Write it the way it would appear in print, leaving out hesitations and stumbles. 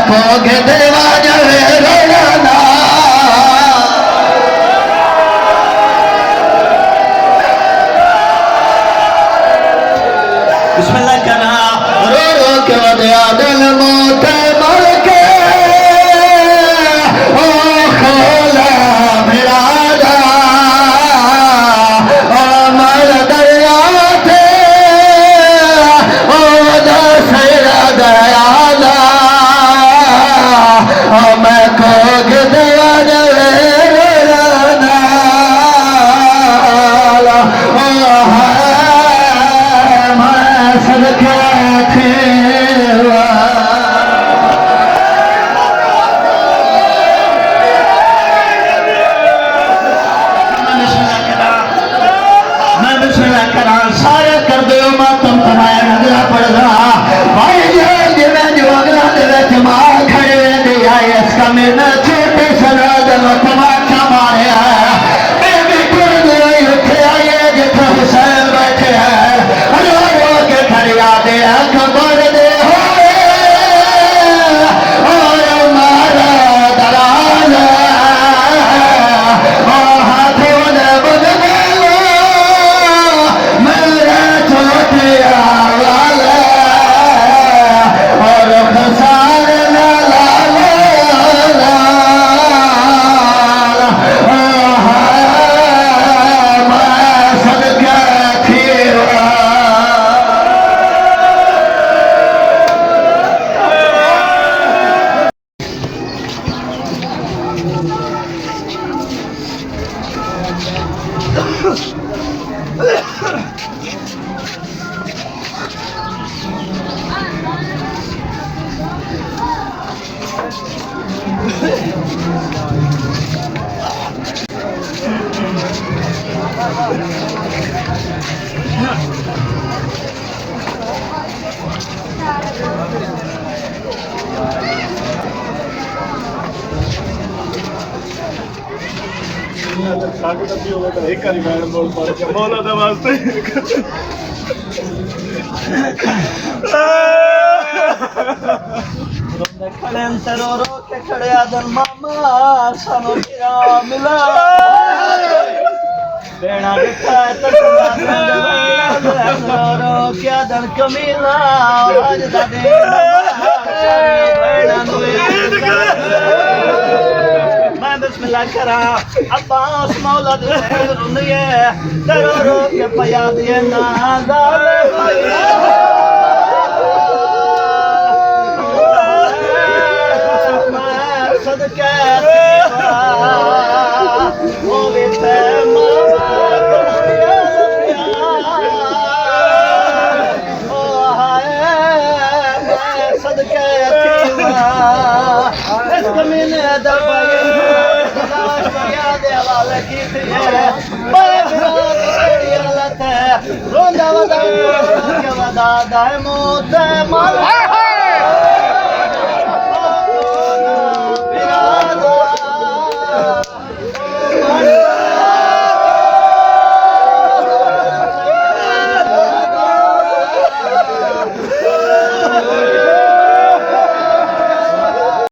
खोगे देवा जवे रोना बिस्मिल्लाह करना रो रो के वदया दिल मोते मर के ओ खोला मेरा दा ओ मर दरिया थे ओ दसरा दयाला ओ मैं खोग दया जवे रोना सारे कर दो मातम तमाया नजरा पड़दा भाई जी जिवें जो अगला दे मां खड़े दे आए इसका मेरा छोटे सरा दल तमाशा मारिया मैं भी टुर गई उठे आए जिथे हुसैन बैठे हैं रो रो के खड़िया दे खबर दे और मारा दलाल हाथों ने बदले मेरे छोटे वाला और खसार ला ला ला मैं सदका खीरा एक बारी मैडम बोल पा रहे मौला था वास्ते खड़े रो रो के खड़े आदर मामा सानो तेरा मिला बेड़ा दिखा तो रो रो के आदर कमीला आज दादे मैं बिस्मिल्लाह करा अब्बास मौला दे रुनिए रो रो के पया दिए ना जाले सदके वो बेटे मामा ओ हाय मैं सदके इस कमीने दबाए याद वाले की थी मैं तेरी हालत है रोंदा वदा के वदा दाए मौत मार